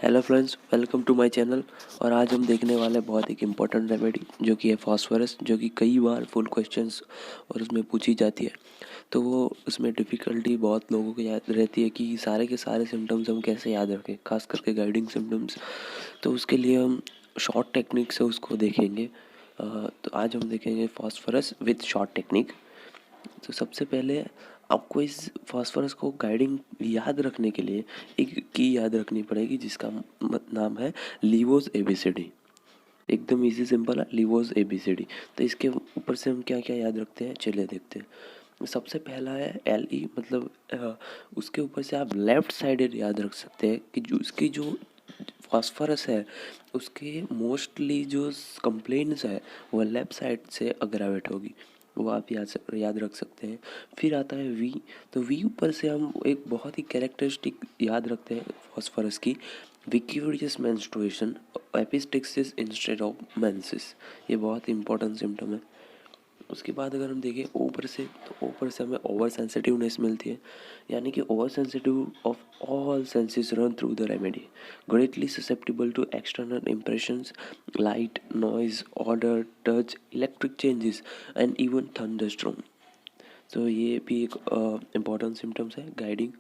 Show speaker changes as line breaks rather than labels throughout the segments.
Hello friends, welcome to my channel. और आज हम देखने वाले बहुत एक इम्पॉर्टेंट रेमेडी जो कि है फास्फोरस, जो कि कई बार फुल क्वेश्चंस और उसमें पूछी जाती है। तो वो उसमें डिफ़िकल्टी बहुत लोगों को याद रहती है कि सारे के सारे सिम्टम्स हम कैसे याद रखें, खास करके गाइडिंग सिम्टम्स। तो उसके लिए हम शॉर्ट टेक्निक से उसको देखेंगे। तो आज हम देखेंगे फास्फोरस विथ शॉर्ट टेक्निक। तो सबसे पहले आपको इस फास्फोरस को गाइडिंग याद रखने के लिए एक की याद रखनी पड़ेगी, जिसका नाम है लीवोस एबीसीडी। एकदम इजी सिंपल है, लीवोस एबीसीडी। तो इसके ऊपर से हम क्या क्या याद रखते हैं, चलिए देखते हैं। सबसे पहला है एल ई, मतलब उसके ऊपर से आप लेफ्ट साइडेड याद रख सकते हैं कि जो उसकी जो फास्फोरस है उसके मोस्टली जो कंप्लेंट्स है वो लेफ्ट साइड से अग्रावेट होगी, वो आप याद रख सकते हैं। फिर आता है वी। तो वी ऊपर से हम एक बहुत ही कैरेक्टरिस्टिक याद रखते हैं फास्फोरस की, विक्यूरियस मेंस्ट्रुएशन, एपिस्टिक्सिस इंस्टेड ऑफ मेंसिस। ये बहुत इंपॉर्टेंट सिम्टम है। उसके बाद अगर हम देखें ऊपर से, तो ऊपर से हमें ओवर सेंसिटिवनेस मिलती है, यानी कि over sensitive of all senses run through the remedy, greatly susceptible to external impressions, light, noise, odour, touch, electric changes and even thunderstorm. तो ये भी एक इम्पॉर्टेंट सिम्टम्स है गाइडिंग।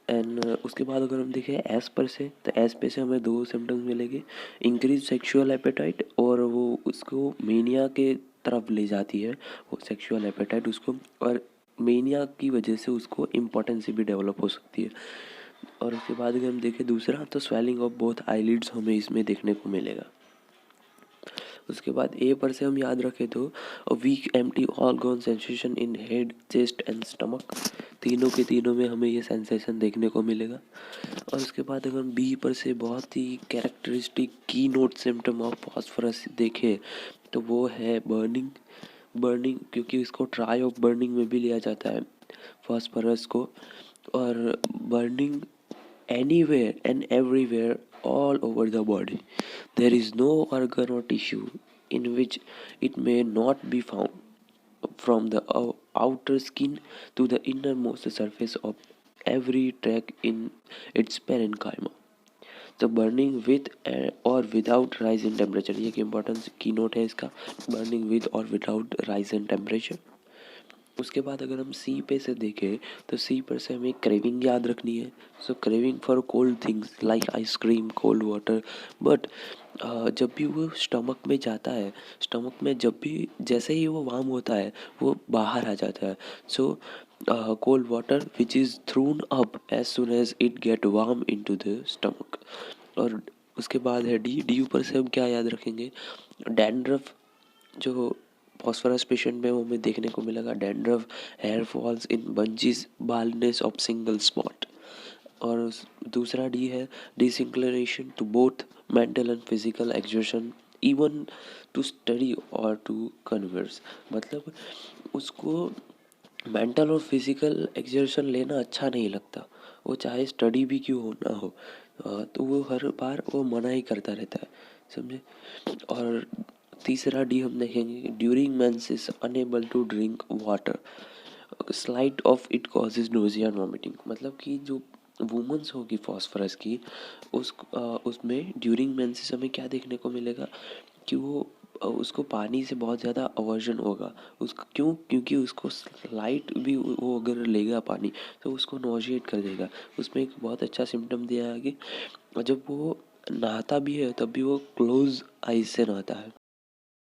एंड उसके बाद अगर हम देखें एस पर से, तो एस पे से हमें दो सिम्टम्स मिलेंगे, इंक्रीज सेक्सुअल एपेटाइट, और वो उसको मेनिया के तरफ ले जाती है, वो सेक्सुअल एपेटाइट उसको, और मेनिया की वजह से उसको इम्पोर्टेंसी भी डेवलप हो सकती है। और उसके बाद अगर हम देखें दूसरा, तो स्वेलिंग ऑफ बोथ आईलिड्स हमें इसमें देखने को मिलेगा। उसके बाद ए पर से हम याद रखें तो weak empty organ sensation in head, chest and stomach. तीनों के तीनों में हमें ये सेंसेशन देखने को मिलेगा। और उसके बाद अगर हम बी पर से बहुत ही कैरेक्टरिस्टिक की नोट सिम्टम ऑफ फास्फोरस देखें, तो वो है बर्निंग। बर्निंग क्योंकि इसको ट्राई ऑफ बर्निंग में भी लिया जाता है फास्फोरस को। और burning anywhere and everywhere all over the body. There is no organ or tissue in which it may not be found, from the outer skin to the innermost surface of every tract in its parenchyma. तो burning with और without rise in temperature, ये एक important की note है इसका, burning with और without rise in temperature. उसके बाद अगर हम सी पे से देखें, तो सी पर से हमें क्रेविंग याद रखनी है। So craving for cold things like ice cream, cold water. But जब भी वो स्टमक में जाता है, स्टमक में जब भी जैसे ही वो वार्म होता है वो बाहर आ जाता है। So cold water which is thrown up as soon as it get warm into the stomach. और उसके बाद है डी। डी ऊपर से हम क्या याद रखेंगे, डैंड्रफ। जो फॉस्फोरस पेशेंट में वो हमें देखने को मिलेगा, dandruff, hair falls in bunches, baldness of single spot. और दूसरा डी है disinclination to both mental and physical exertion, even to study और टू कन्वर्स। मतलब उसको मेंटल और फिजिकल एक्सर्शन लेना अच्छा नहीं लगता, वो चाहे स्टडी भी क्यों हो ना हो। तो वो हर बार वो मना ही करता रहता है, समझे। और तीसरा डी हम देखेंगे, during menses unable to drink water, slight of it causes nausea and vomiting. मतलब कि जो वुमेंस होगी फॉस्फोरस की, उसमें ड्यूरिंग मेंसेस हमें क्या देखने को मिलेगा कि वो उसको पानी से बहुत ज़्यादा अवर्जन होगा। उसका क्यों, क्योंकि उसको स्लाइट भी वो अगर लेगा पानी तो उसको नॉजिएट कर देगा। उसमें एक बहुत अच्छा सिम्टम दिया है कि जब वो नहाता भी है तब भी वो क्लोज आइज से नहाता है।